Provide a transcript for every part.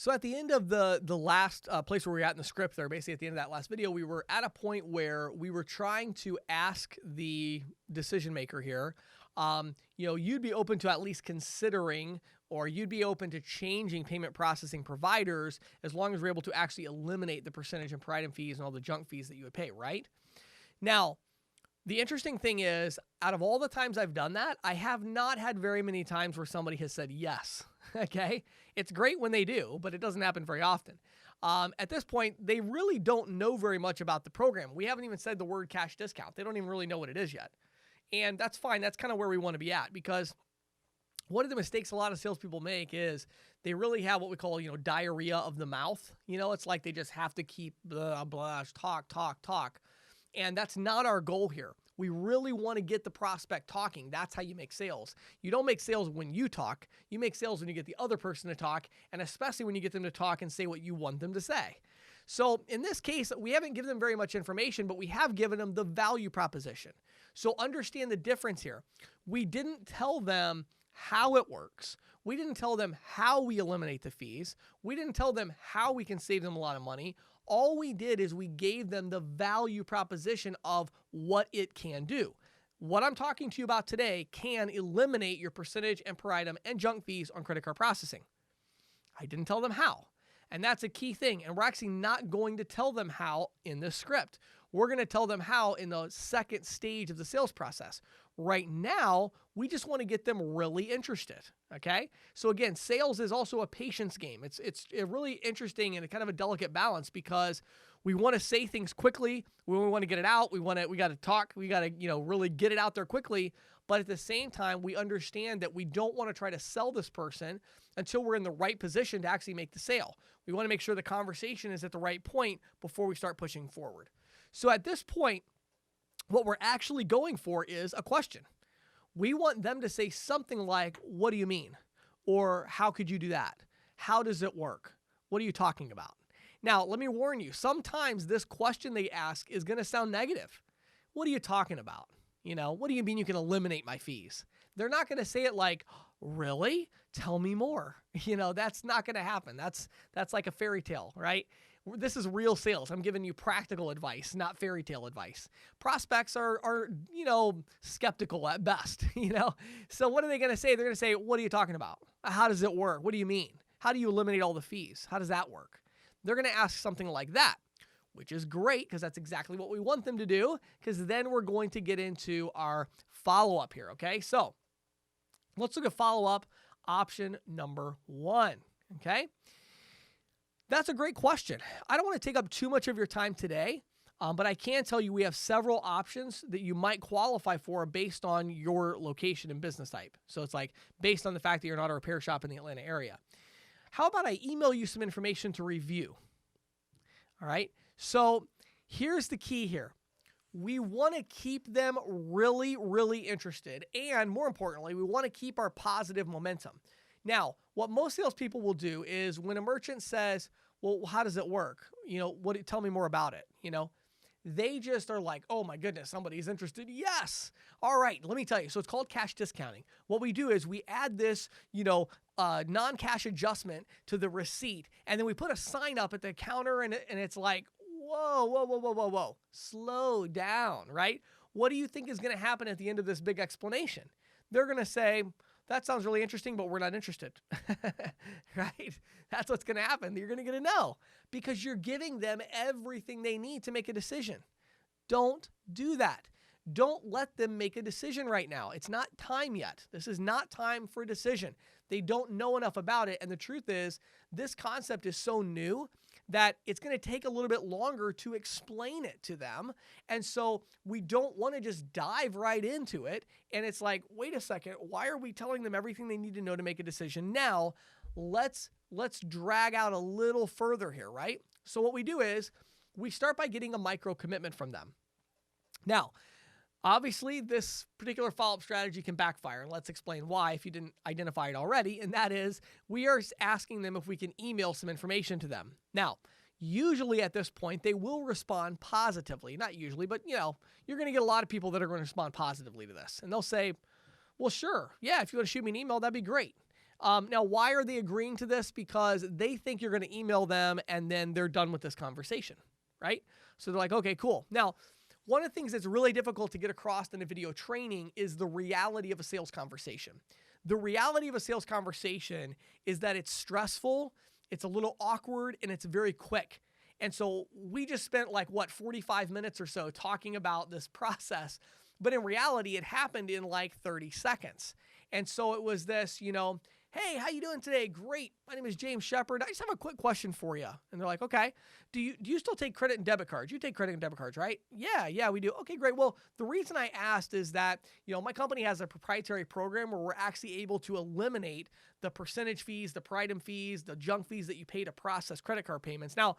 So at the end of the last place where we were at in the script there, basically at the end of that last video, we were at a point where we were trying to ask the decision maker here, you'd be open to at least considering, or you'd be open to changing payment processing providers as long as we're able to actually eliminate the percentage and per item fees and all the junk fees that you would pay, right? Now, the interesting thing is, out of all the times I've done that, I have not had very many times where somebody has said yes, okay? It's great when they do, but it doesn't happen very often. At this point, they really don't know very much about the program. We haven't even said the word cash discount. They don't even really know what it is yet. And that's fine. That's kind of where we want to be at, because one of the mistakes a lot of salespeople make is they really have what we call, diarrhea of the mouth. It's like they just have to keep blah, blah, talk. And that's not our goal here. We really want to get the prospect talking. That's how you make sales. You don't make sales when you talk. You make sales when you get the other person to talk, and especially when you get them to talk and say what you want them to say. So in this case, we haven't given them very much information, but we have given them the value proposition. So understand the difference here. We didn't tell them how it works. We didn't tell them how we eliminate the fees. We didn't tell them how we can save them a lot of money. All we did is we gave them the value proposition of what it can do. What I'm talking to you about today can eliminate your percentage and per item and junk fees on credit card processing. I didn't tell them how. And that's a key thing. And we're actually not going to tell them how in this script. We're going to tell them how in the second stage of the sales process. Right now, we just want to get them really interested, okay? So again, sales is also a patience game. It's really interesting and kind of a delicate balance, because we want to say things quickly. We want to get it out. We got to talk. We got to, really get it out there quickly. But at the same time, we understand that we don't want to try to sell this person until we're in the right position to actually make the sale. We want to make sure the conversation is at the right point before we start pushing forward. So at this point, what we're actually going for is a question. We want them to say something like, "What do you mean?" Or "How could you do that? How does it work? What are you talking about?" Now, let me warn you, sometimes this question they ask is going to sound negative. "What are you talking about? What do you mean you can eliminate my fees?" They're not going to say it like, "Really? Tell me more." That's not going to happen. That's like a fairy tale, right? This is real sales. I'm giving you practical advice, not fairy tale advice. Prospects are skeptical at best, So what are they going to say? They're going to say, "What are you talking about? How does it work? What do you mean? How do you eliminate all the fees? How does that work?" They're going to ask something like that, which is great, because that's exactly what we want them to do, because then we're going to get into our follow-up here, okay? So let's look at follow-up option number 1, okay? That's a great question. I don't want to take up too much of your time today, but I can tell you we have several options that you might qualify for based on your location and business type. So it's like based on the fact that you're not a repair shop in the Atlanta area. How about I email you some information to review? All right. So here's the key here. We want to keep them really, really interested. And more importantly, we want to keep our positive momentum. Now, what most salespeople will do is when a merchant says, "Well, how does it work? Tell me more about it." They just are like, "Oh my goodness, somebody's interested. Yes. All right, let me tell you." So it's called cash discounting. What we do is we add this, non-cash adjustment to the receipt, and then we put a sign up at the counter, and it's like, whoa, slow down, right? What do you think is going to happen at the end of this big explanation? They're going to say, "That sounds really interesting, but we're not interested," right? That's what's going to happen. You're going to get a no, because you're giving them everything they need to make a decision. Don't do that. Don't let them make a decision right now. It's not time yet. This is not time for a decision. They don't know enough about it. And the truth is, this concept is so new that it's going to take a little bit longer to explain it to them. And so we don't want to just dive right into it. And it's like, wait a second, why are we telling them everything they need to know to make a decision now? Let's drag out a little further here, right? So what we do is we start by getting a micro commitment from them. Now, obviously, this particular follow-up strategy can backfire, and let's explain why if you didn't identify it already, and that is we are asking them if we can email some information to them. Now, usually at this point, they will respond positively. Not usually, but you're going to get a lot of people that are going to respond positively to this, and they'll say, "Well, sure, yeah, if you want to shoot me an email, that'd be great." Now, why are they agreeing to this? Because they think you're going to email them and then they're done with this conversation, right? So they're like, okay, cool. Now, one of the things that's really difficult to get across in a video training is the reality of a sales conversation. The reality of a sales conversation is that it's stressful, it's a little awkward, and it's very quick. And so we just spent 45 minutes or so talking about this process, but in reality, it happened in 30 seconds. And so it was this, hey, how you doing today? Great. My name is James Shepard. I just have a quick question for you. And they're like, okay, do you still take credit and debit cards? You take credit and debit cards, right? Yeah, we do. Okay, great. Well, the reason I asked is that, my company has a proprietary program where we're actually able to eliminate the percentage fees, the per item fees, the junk fees that you pay to process credit card payments. Now,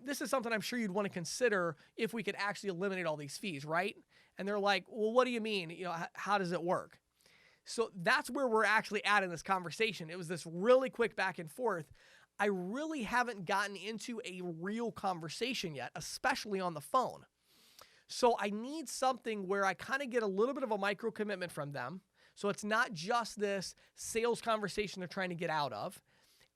this is something I'm sure you'd want to consider if we could actually eliminate all these fees, right? And they're like, well, what do you mean? How does it work? So that's where we're actually at in this conversation. It was this really quick back and forth. I really haven't gotten into a real conversation yet, especially on the phone. So I need something where I kind of get a little bit of a micro commitment from them. So it's not just this sales conversation they're trying to get out of.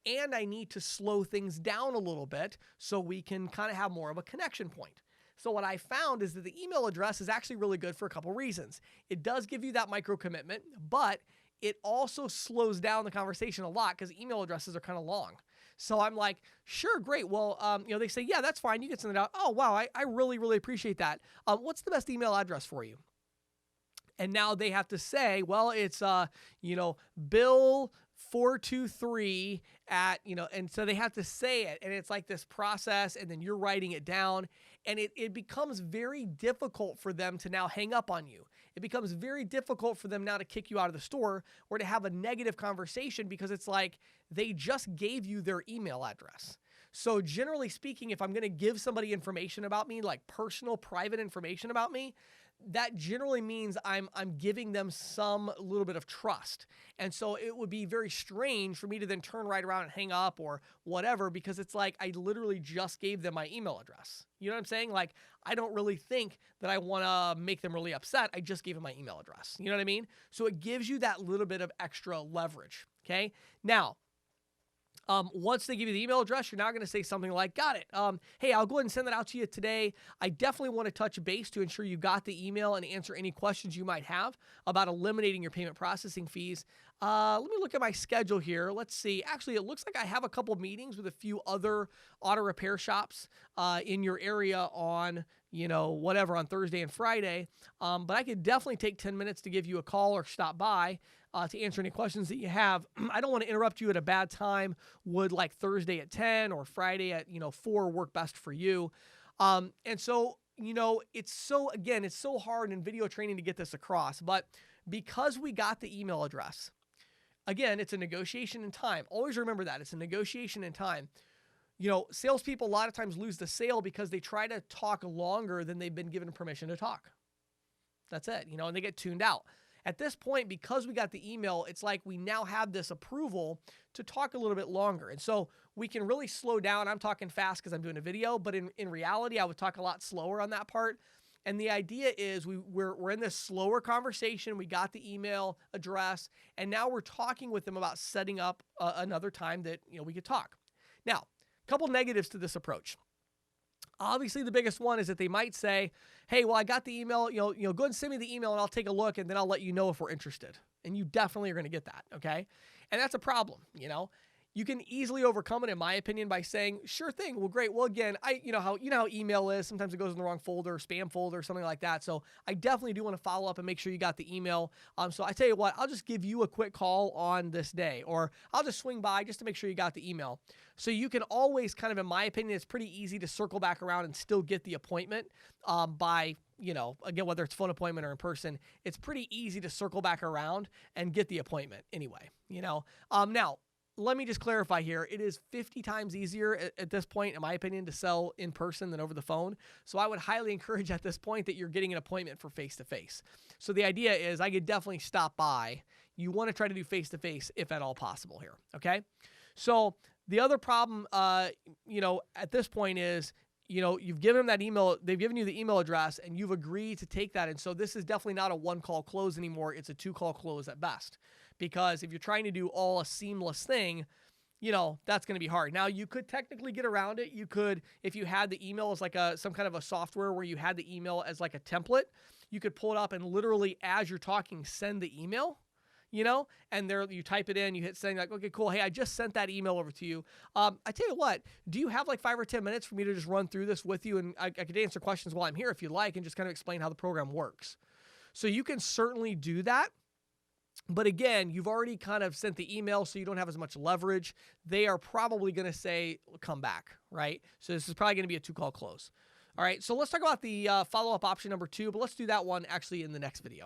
And I need to slow things down a little bit so we can kind of have more of a connection point. So what I found is that the email address is actually really good for a couple reasons. It does give you that micro commitment, but it also slows down the conversation a lot because email addresses are kind of long. So I'm like, sure, great. Well, they say, yeah, that's fine. You can send it out. Oh, wow. I really, really appreciate that. What's the best email address for you? And now they have to say, well, it's, Bill423 at, and so they have to say it. And it's like this process, and then you're writing it down. And it becomes very difficult for them to now hang up on you. It becomes very difficult for them now to kick you out of the store or to have a negative conversation because it's like they just gave you their email address. So generally speaking, if I'm going to give somebody information about me, like personal, private information about me, that generally means I'm giving them some little bit of trust. And so it would be very strange for me to then turn right around and hang up or whatever, because it's like I literally just gave them my email address. You know what I'm saying? Like, I don't really think that I want to make them really upset. I just gave them my email address. You know what I mean? So it gives you that little bit of extra leverage. Okay. Now, once they give you the email address, you're now going to say something like, got it. Hey, I'll go ahead and send that out to you today. I definitely want to touch base to ensure you got the email and answer any questions you might have about eliminating your payment processing fees. Let me look at my schedule here. Let's see. Actually, it looks like I have a couple meetings with a few other auto repair shops in your area on, on Thursday and Friday. But I could definitely take 10 minutes to give you a call or stop by to answer any questions that you have. I don't want to interrupt you at a bad time. Would like Thursday at 10 or Friday at, 4 work best for you? And so, it's so hard in video training to get this across, but because we got the email address, again, it's a negotiation in time. Always remember that. It's a negotiation in time. Salespeople a lot of times lose the sale because they try to talk longer than they've been given permission to talk. That's it, and they get tuned out. At this point, because we got the email, it's like we now have this approval to talk a little bit longer. And so we can really slow down. I'm talking fast because I'm doing a video, but in reality, I would talk a lot slower on that part. And the idea is we're in this slower conversation. We got the email address, and now we're talking with them about setting up another time that we could talk. Now, a couple negatives to this approach. Obviously, the biggest one is that they might say, hey, well, I got the email, go ahead and send me the email and I'll take a look and then I'll let you know if we're interested. And you definitely are going to get that, okay? And that's a problem, You can easily overcome it, in my opinion, by saying, sure thing. Well, great. Well, again, you know how email is. Sometimes it goes in the wrong folder, spam folder, something like that. So I definitely do want to follow up and make sure you got the email. So I tell you what, I'll just give you a quick call on this day, or I'll just swing by just to make sure you got the email. So you can always kind of, in my opinion, it's pretty easy to circle back around and still get the appointment by, again, whether it's phone appointment or in person, it's pretty easy to circle back around and get the appointment anyway, Now, let me just clarify here. It is 50 times easier at this point, in my opinion, to sell in person than over the phone. So I would highly encourage at this point that you're getting an appointment for face-to-face. So the idea is I could definitely stop by. You want to try to do face-to-face if at all possible here, okay? So the other problem, at this point is, you've given them that email, they've given you the email address, and you've agreed to take that. And so this is definitely not a one-call close anymore. It's a two-call close at best. because if you're trying to do all a seamless thing, that's going to be hard. Now, you could technically get around it. You could, if you had the email as like some kind of a software where you had the email as like a template, you could pull it up and literally, as you're talking, send the email, and there you type it in, you hit send, like, okay, cool. Hey, I just sent that email over to you. I tell you what, do you have like 5 or 10 minutes for me to just run through this with you? And I could answer questions while I'm here if you'd like, and just kind of explain how the program works. So you can certainly do that. But again, you've already kind of sent the email, so you don't have as much leverage. They are probably going to say, come back, right? So this is probably going to be a 2-call close. All right, so let's talk about the follow-up option number 2, but let's do that one actually in the next video.